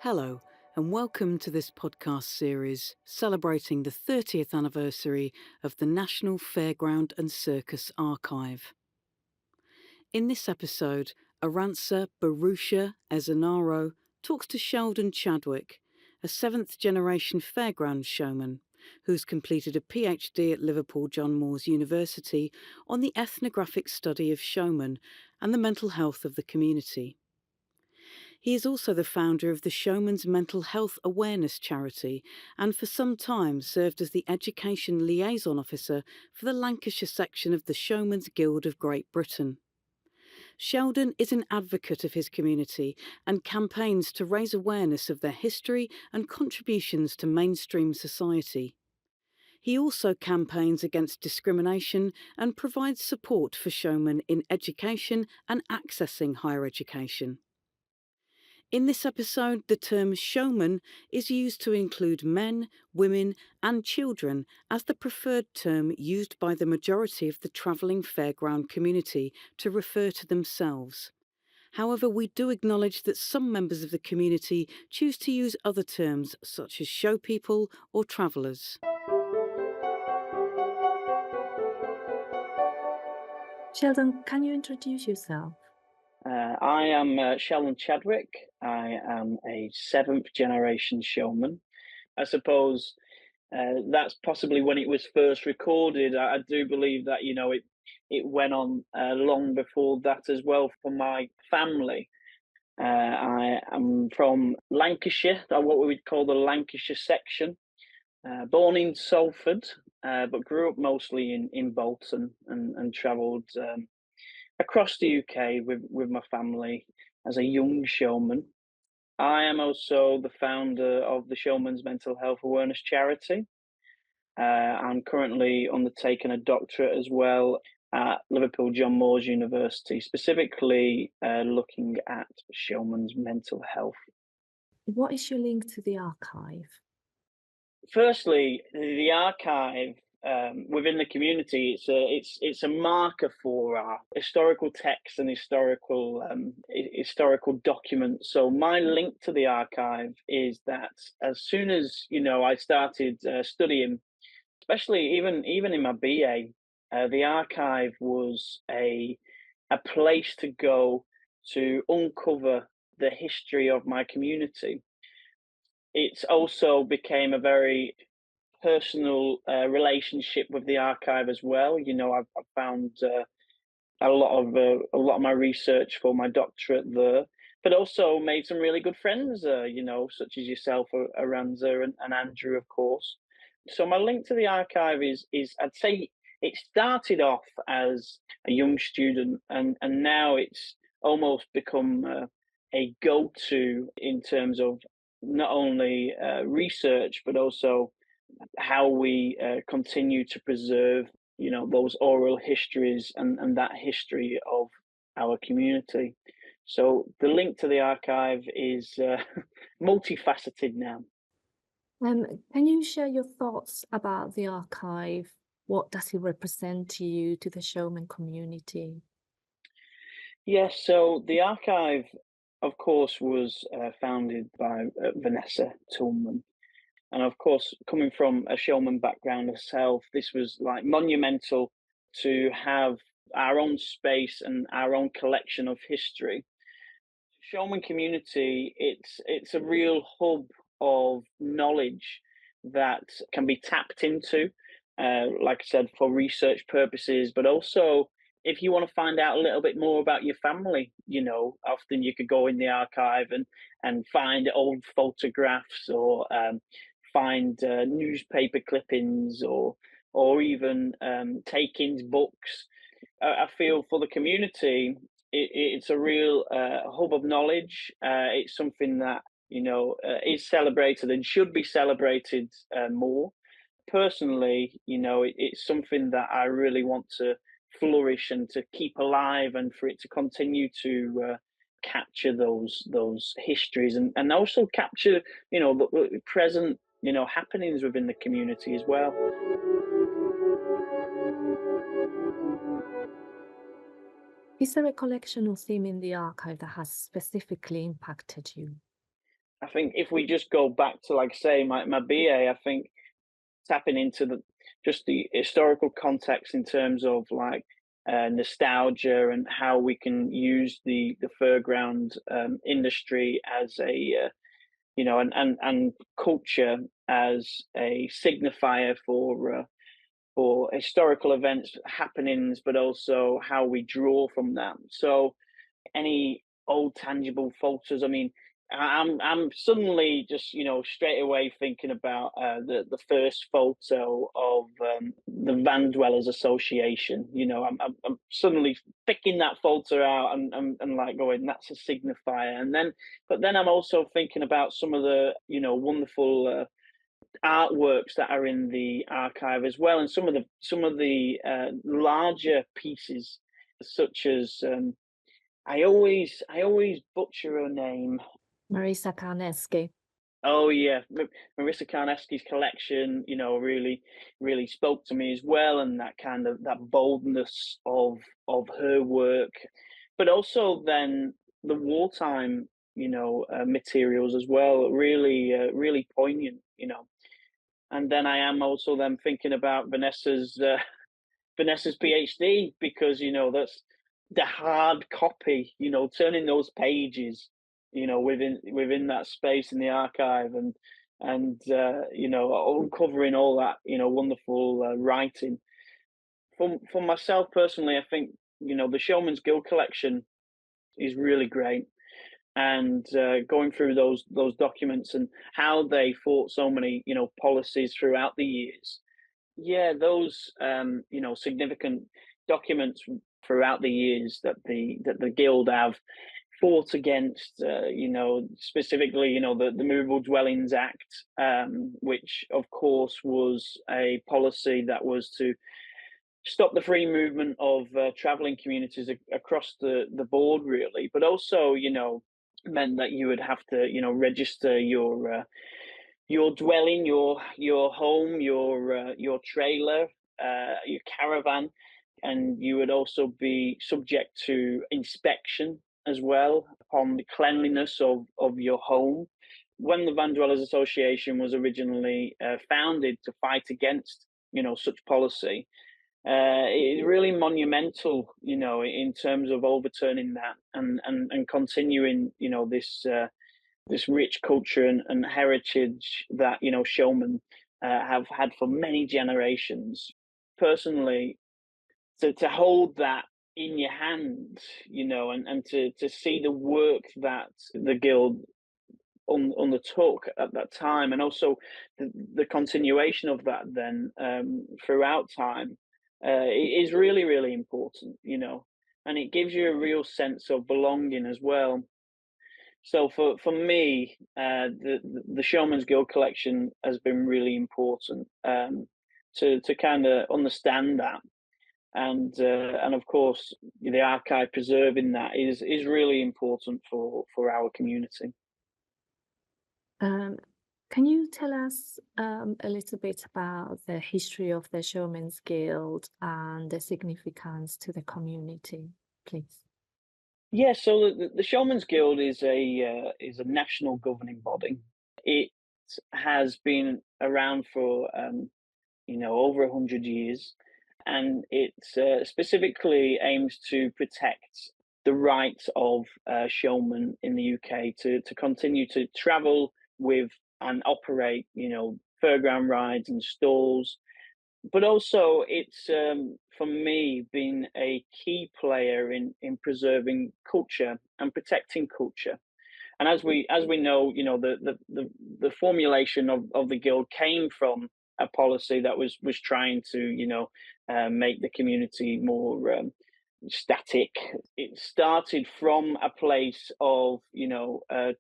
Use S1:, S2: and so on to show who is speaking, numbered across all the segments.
S1: Hello, and welcome to this podcast series celebrating the 30th anniversary of the National Fairground and Circus Archive. In this episode, Aranza Barusha Ezanaro talks to Sheldon Chadwick, a seventh-generation Fairground showman who's completed a PhD at Liverpool John Moores University on the ethnographic study of showmen and the mental health of the community. He is also the founder of the Showman's Mental Health Awareness Charity and for some time served as the Education Liaison Officer for the Lancashire Section of the Showmen's Guild of Great Britain. Sheldon is an advocate of his community and campaigns to raise awareness of their history and contributions to mainstream society. He also campaigns against discrimination and provides support for showmen in education and accessing higher education. In this episode, the term showman is used to include men, women, and children as the preferred term used by the majority of the travelling fairground community to refer to themselves. However, we do acknowledge that some members of the community choose to use other terms such as showpeople or travellers.
S2: Sheldon, can you introduce yourself?
S3: I am Sheldon Chadwick. I am a seventh generation showman. I suppose that's possibly when it was first recorded. I do believe that it went on long before that as well for my family. I am from Lancashire, what we would call the Lancashire Section. Born in Salford, but grew up mostly in Bolton and travelled across the UK with my family as a young showman. I am also the founder of the Showman's Mental Health Awareness Charity. I'm currently undertaking a doctorate as well at Liverpool John Moores University, specifically looking at showman's mental health.
S2: What is your link to the archive?
S3: Firstly, the archive within the community, it's a marker for our historical texts and historical documents. So my link to the archive is that as soon as I started studying, especially even in my BA, the archive was a place to go to uncover the history of my community. It's also became a very personal relationship with the archive as well. I've found a lot of my research for my doctorate there, but also made some really good friends. Such as yourself, Aranza, and Andrew, of course. So my link to the archive is I'd say it started off as a young student, and now it's almost become a go-to in terms of not only research but also how we continue to preserve, those oral histories and that history of our community. So the link to the archive is multifaceted now.
S2: Can you share your thoughts about the archive? What does it represent to you, to the showman community?
S3: Yes, so the archive, of course, was founded by Vanessa Tillman. And of course, coming from a showman background herself, this was like monumental to have our own space and our own collection of history. Showman community, it's a real hub of knowledge that can be tapped into, like I said, for research purposes, but also if you want to find out a little bit more about your family, often you could go in the archive and find old photographs or find newspaper clippings or even take-ins books. I feel for the community, it's a real hub of knowledge. It's something that is celebrated and should be celebrated more. Personally, it's something that I really want to flourish and to keep alive, and for it to continue to capture those histories and also capture the present happenings within the community as well.
S2: Is there a collection or theme in the archive that has specifically impacted you?
S3: I think if we just go back to, like, say, my BA, I think tapping into the historical context in terms of like nostalgia and how we can use the fairground industry as a and culture as a signifier for historical events happenings, but also how we draw from that. So any old tangible photos. I mean, I'm suddenly just straight away thinking about the first photo of the Van Dwellers Association. I'm suddenly picking that photo out and like going, that's a signifier. But then I'm also thinking about some of the wonderful artworks that are in the archive as well, and some of the larger pieces, such as I always butcher her name.
S2: Marisa Karneski.
S3: Oh yeah, Marissa Karneski's collection, really spoke to me as well, and that kind of that boldness of her work, but also then the wartime, materials as well, really poignant. And then I am also then thinking about Vanessa's PhD, because that's the hard copy, turning those pages, within that space in the archive, and uncovering all that wonderful writing. For myself personally, I think the Showman's Guild collection is really great, and going through those documents and how they fought so many policies throughout the years. Yeah, those significant documents throughout the years that the guild have fought against, specifically, the Movable Dwellings Act, which of course was a policy that was to stop the free movement of traveling communities across the board, really, but also, meant that you would have to, register your dwelling, your home, your trailer, your caravan, and you would also be subject to inspection as well upon the cleanliness of your home. When the Van Dwellers Association was originally founded to fight against such policy, it's really monumental, in terms of overturning that and continuing, this rich culture and heritage that showmen have had for many generations. Personally, to hold that in your hand, and to see the work that the guild undertook at that time, and also the continuation of that then throughout time, is really important, and it gives you a real sense of belonging as well. So for me, the Showman's Guild collection has been really important, to kind of understand that, and of course the archive preserving that is really important for our community.
S2: Um, can you tell us a little bit about the history of the Showmen's Guild and the significance to the community, please?
S3: Yeah, so the Showman's Guild is a national governing body. It has been around for over 100 years, and it specifically aims to protect the rights of showmen in the UK to continue to travel with and operate, fairground rides and stalls, but also it's for me been a key player in preserving culture and protecting culture. And as we know, the formulation of the guild came from a policy that was trying to make the community more static. It started from a place of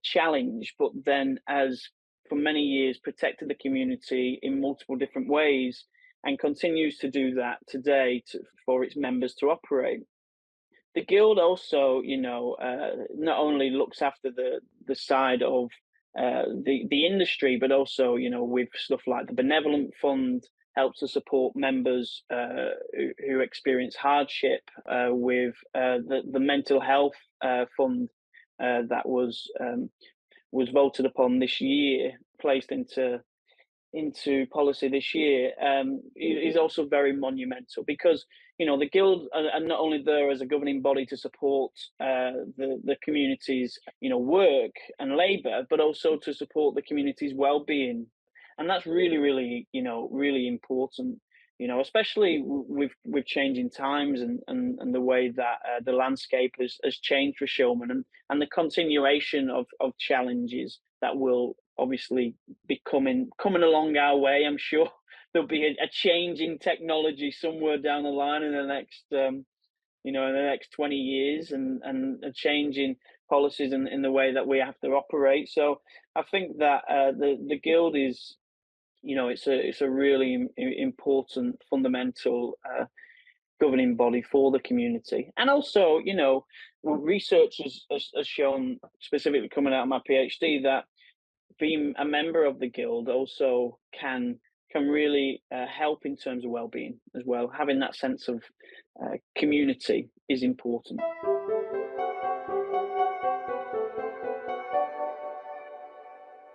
S3: challenge, but then as for many years protected the community in multiple different ways, and continues to do that today for its members to operate. The guild also, not only looks after the side of the industry, but also, with stuff like the benevolent fund, helps to support members who experience hardship with the mental health fund that was voted upon this year, placed into policy this year, is also very monumental, because the guild are not only there as a governing body to support the community's work and labour, but also to support the community's well-being, and that's really, really really important. Especially with changing times, and the way that the landscape has changed for Showman, and the continuation of challenges that will obviously be coming along our way. I'm sure there'll be a change in technology somewhere down the line in the next in the next 20 years, and a change in policies and in the way that we have to operate. So I think that the guild is, it's a really important fundamental governing body for the community. And also, research has shown, specifically coming out of my PhD, that being a member of the guild also can really help in terms of well-being as well. Having that sense of community is important.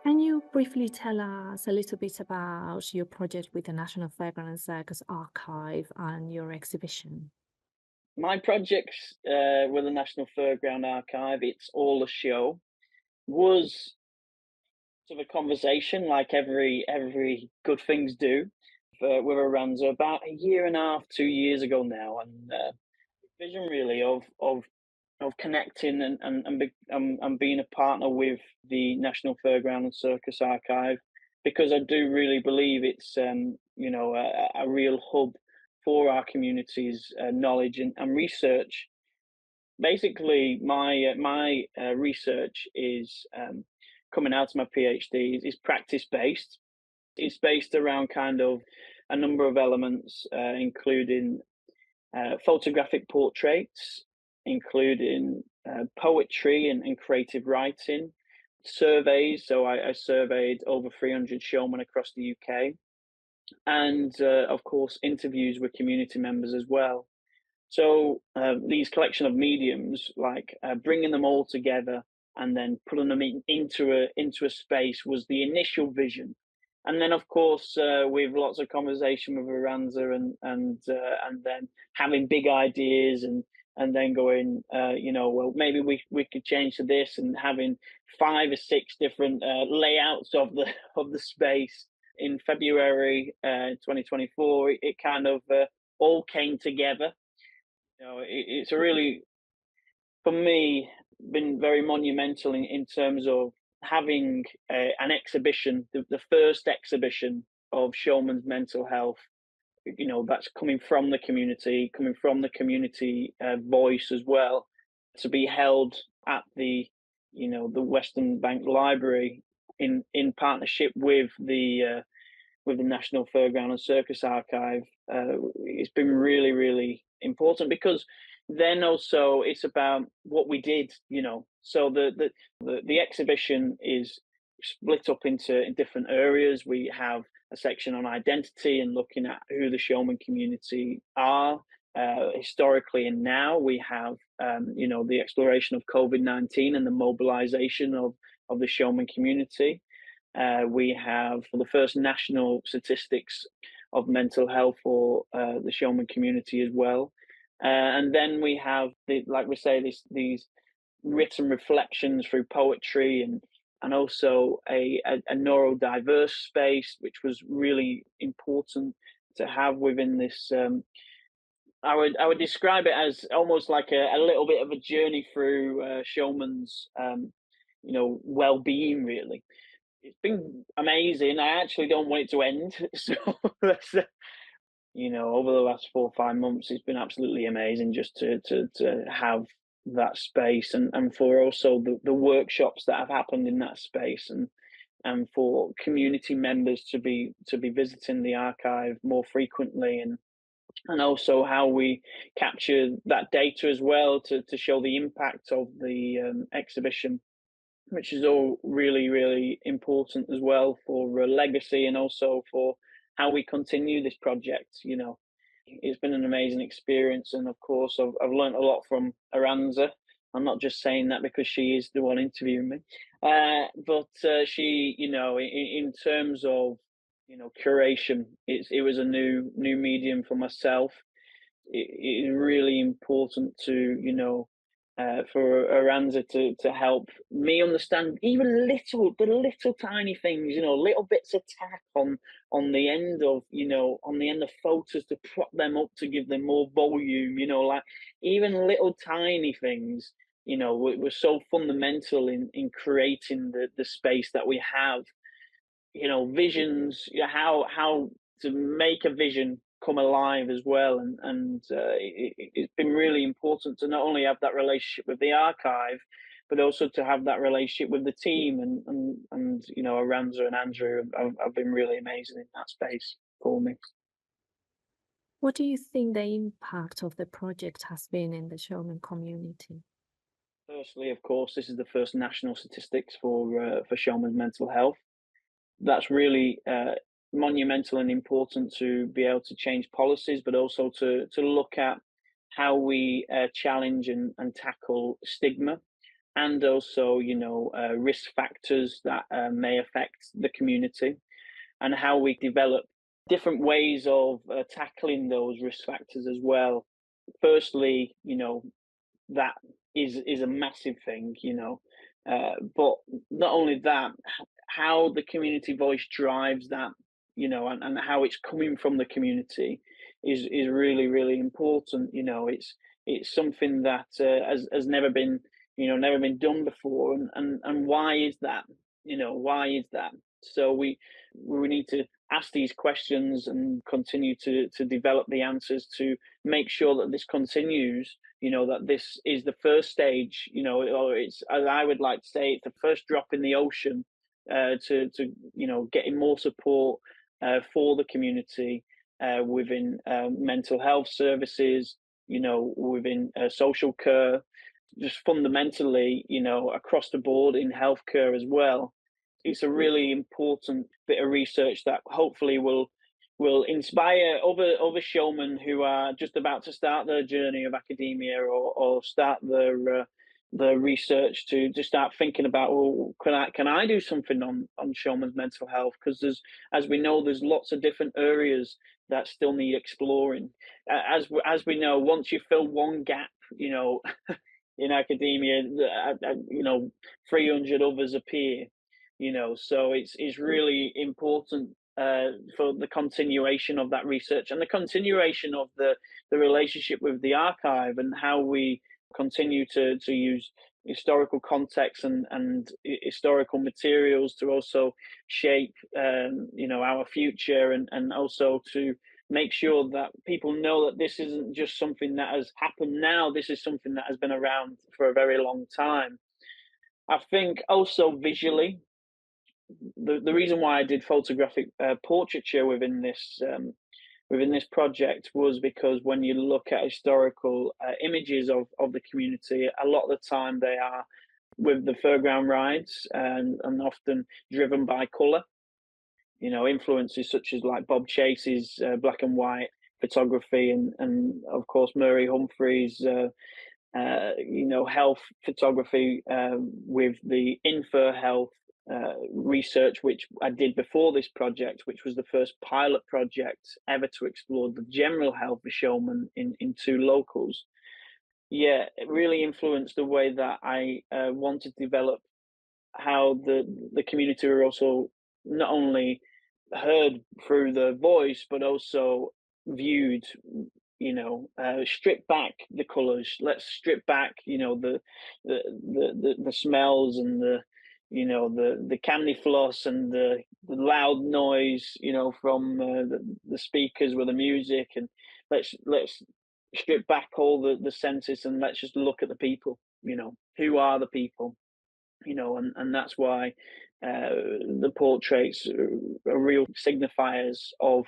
S2: Can you briefly tell us a little bit about your project with the National Fairground and Circus Archive and your exhibition?
S3: My projects with the National Fairground Archive, It's All a Show, was sort of a conversation, like every good things do, with Aranza about a year and a half, 2 years ago now, and vision really of connecting and being a partner with the National Fairground and Circus Archive, because I do really believe it's a real hub for our community's knowledge and research. Basically, my research is coming out of my PhD is practice based. It's based around kind of a number of elements, including photographic portraits, including poetry and creative writing, surveys. So I surveyed over 300 showmen across the UK, and of course interviews with community members as well. So these collection of mediums, like bringing them all together and then putting them into a space, was the initial vision. And then, of course, with lots of conversation with Aranza, and then having big ideas, and then going, well, maybe we could change to this, and having 5 or 6 different layouts of the space. In February 2024, it kind of all came together. It's a really, for me, been very monumental in terms of having an exhibition, the first exhibition of Showman's mental health, that's coming from the community voice as well, to be held at the Western Bank Library in partnership with the National Fairground and Circus Archive. It's been really, really important, because then also it's about what we did. So the exhibition is split up in different areas. We have a section on identity and looking at who the Showman community are historically and now. We have the exploration of COVID-19 and the mobilization of the Showman community. We have the first national statistics of mental health for the Showman community as well. And then we have, these written reflections through poetry, and also a neurodiverse space, which was really important to have within this. I would describe it as almost like a little bit of a journey through Showman's well-being, really. It's been amazing. I actually don't want it to end. So that's, over the last 4 or 5 months, it's been absolutely amazing just to have that space, and for also the workshops that have happened in that space, and for community members to be visiting the archive more frequently, and also how we capture that data as well to show the impact of the exhibition, which is all really, really important as well for legacy, and also for how we continue this project. It's been an amazing experience, and of course, I've learned a lot from Aranza. I'm not just saying that because she is the one interviewing me, but she, in terms of curation, it was a new medium for myself. It is really important to for Aranza to help me understand even the little tiny things, little bits of tack on the end of photos to prop them up to give them more volume, like even little tiny things, were so fundamental in creating the space that we have. Visions, how to make a vision come alive as well, it's been really important to not only have that relationship with the archive, but also to have that relationship with the team, and Aranza and Andrew have been really amazing in that space for me.
S2: What do you think the impact of the project has been in the Showman community?
S3: Firstly, of course, this is the first national statistics for Showman's mental health. That's really monumental and important to be able to change policies, but also to look at how we challenge and tackle stigma, and also risk factors that may affect the community, and how we develop different ways of tackling those risk factors as well. Firstly, that is a massive thing, but not only that, how the community voice drives that, and how it's coming from the community is really, really important. It's something that has never been done before, and why is that? Why is that? So we need to ask these questions and continue to develop the answers to make sure that this continues. That this is the first stage, or it's, as I would like to say, it's the first drop in the ocean to getting more support for the community within mental health services, within social care, just fundamentally, across the board in healthcare as well. It's a really important bit of research that hopefully will inspire other showmen who are just about to start their journey of academia, or start their research to just start thinking about, well, can I do something on showman's mental health? Because as we know, there's lots of different areas that still need exploring. As we know, once you fill one gap, in academia, 300 others appear. So it's really important for the continuation of that research, and the continuation of the relationship with the archive, and how we continue to use historical context and historical materials to also shape our future, and also to make sure that people know that this isn't just something that has happened now. This is something that has been around for a very long time. I think also visually, the reason why I did photographic portraiture within this project was because when you look at historical images of the community, a lot of the time they are with the Fairground rides, and often driven by colour. Influences such as like Bob Chase's black and white photography, and of course Murray Humphrey's health photography, with the infer health research, which I did before this project, which was the first pilot project ever to explore the general health of showmen in two locals. Yeah, it really influenced the way that I want to develop how the community are also not only heard through the voice, but also viewed. Strip back the colors. Let's strip back, the smells, and the candy floss, and the loud noise, from the speakers with the music, and let's strip back all the senses, and let's just look at the people. Who are the people? And that's why the portraits are real signifiers of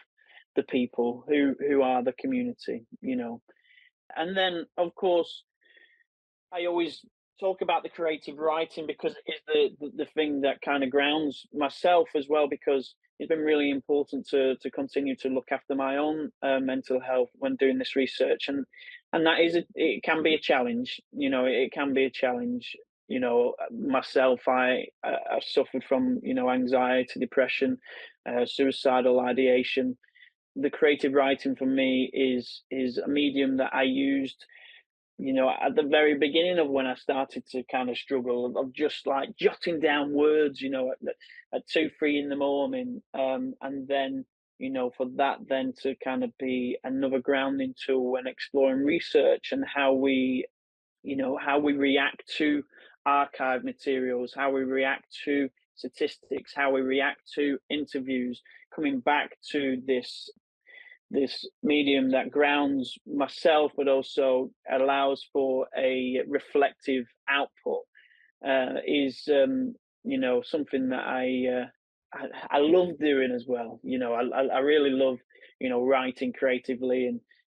S3: the people who are the community. And then, of course, I always talk about the creative writing, because it is the thing that kind of grounds myself as well, because it's been really important to continue to look after my own mental health when doing this research, and that is it can be a challenge. It can be a challenge. Myself, I suffered from anxiety, depression, suicidal ideation. The creative writing for me is a medium that I used at the very beginning of when I started to kind of struggle, of just like jotting down words, at 2, 3 in the morning, and then for that then to kind of be another grounding tool when exploring research and how we react to archive materials, how we react to statistics, how we react to interviews, coming back to this medium that grounds myself, but also allows for a reflective output, is something that I love doing as well. I really love writing creatively,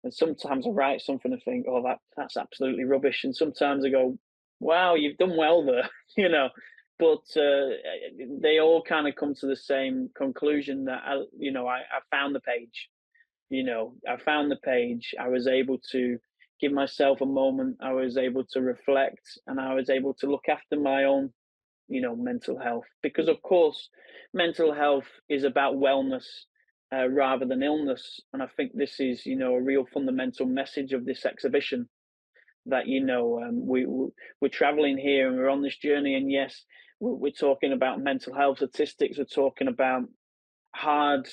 S3: and sometimes I write something and think, oh, that's absolutely rubbish, and sometimes I go, wow, you've done well there, you know. But they all kind of come to the same conclusion that I found the page. I found the page. I was able to give myself a moment. I was able to reflect, and I was able to look after my own, mental health. Because of course, mental health is about wellness rather than illness. And I think this is, a real fundamental message of this exhibition. That we're traveling here and we're on this journey, and yes, we're talking about mental health statistics. We're talking about hard,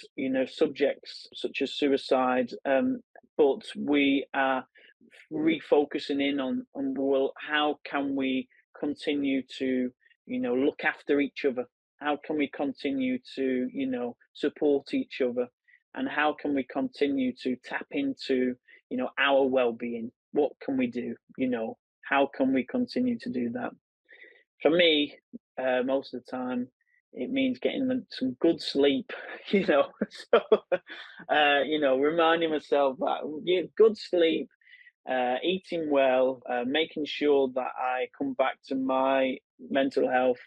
S3: subjects such as suicide, but we are refocusing in on well, how can we continue to, look after each other? How can we continue to, support each other? And how can we continue to tap into, our well-being? What can we do? How can we continue to do that? For me, most of the time, it means getting some good sleep, So, reminding myself that good sleep, eating well, making sure that I come back to my mental health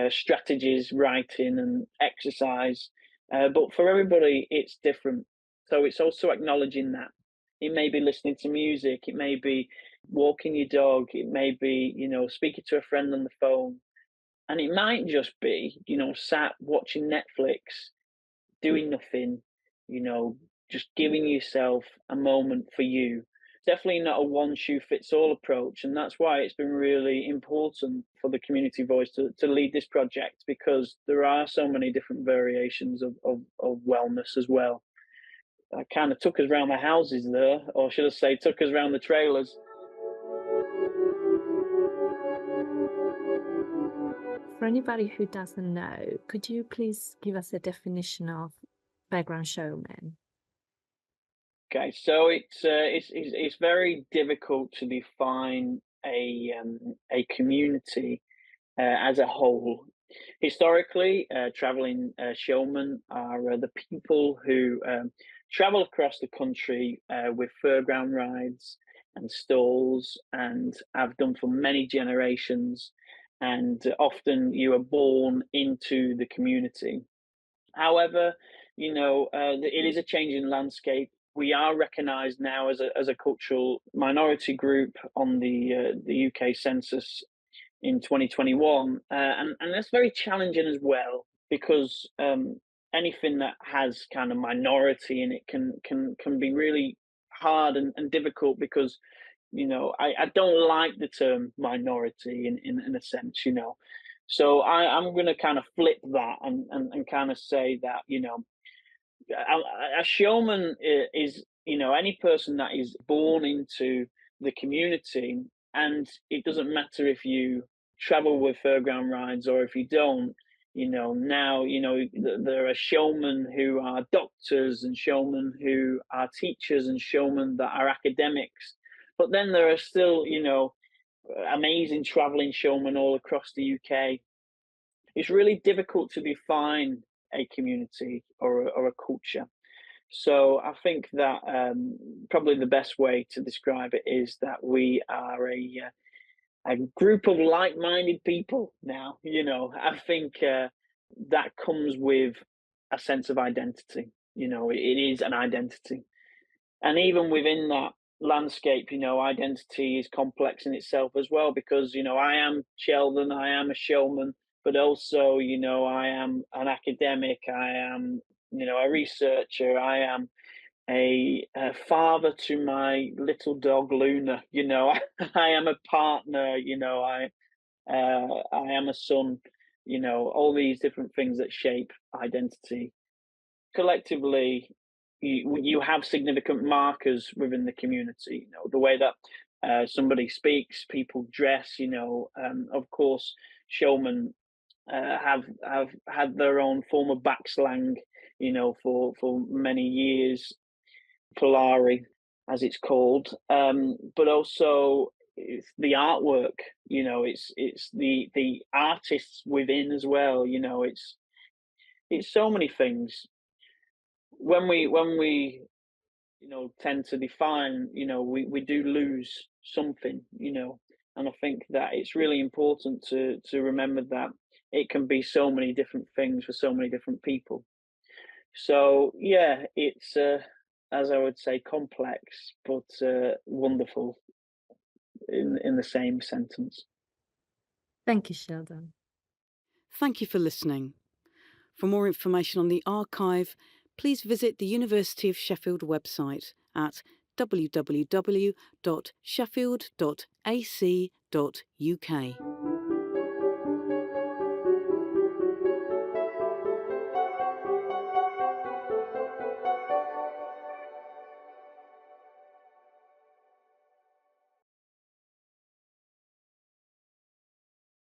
S3: strategies, writing and exercise. But for everybody, it's different. So it's also acknowledging that. It may be listening to music, it may be walking your dog, it may be, speaking to a friend on the phone. And it might just be, sat watching Netflix, doing nothing, you know, just giving yourself a moment for you. Definitely not a one shoe fits all approach. And that's why it's been really important for the Community Voice to lead this project, because there are so many different variations of wellness as well. I kind of took us around the houses there, or should I say, took us around the trailers.
S2: For anybody who doesn't know, could you please give us a definition of background showman?
S3: Okay, so it's very difficult to define a community as a whole. Historically, traveling showmen are the people who travel across the country with fairground rides and stalls, and have done for many generations. And often you are born into the community. However, it is a changing landscape. We are recognised now as a cultural minority group on the UK census in 2021, and that's very challenging as well, because anything that has kind of minority in it can be really hard and difficult, because I don't like the term minority in a sense, so I'm going to kind of flip that and kind of say that a showman is any person that is born into the community, and it doesn't matter if you travel with fairground rides or if you don't. Now there are showmen who are doctors, and showmen who are teachers, and showmen that are academics, but then there are still amazing traveling showmen all across the UK. It's really difficult to define a community or a culture. So I think that probably the best way to describe it is that we are a group of like-minded people now. I think that comes with a sense of identity. It is an identity. And even within that landscape, identity is complex in itself as well, because, I am Sheldon, I am a showman, but also, I am an academic, I am, a researcher, I am a father to my little dog Luna, I am a partner, I am a son, all these different things that shape identity. Collectively, you have significant markers within the community. The way that somebody speaks, people dress. Of course, showmen have had their own form of backslang. For many years, Polari, as it's called. But also it's the artwork. It's the artists within as well. It's so many things. When we tend to define, we do lose something, and I think that it's really important to remember that it can be so many different things for so many different people. So yeah, it's as I would say, complex but wonderful in the same sentence.
S2: Thank you, Sheldon.
S1: Thank you for listening. For more information on the archive, please visit the University of Sheffield website at www.sheffield.ac.uk.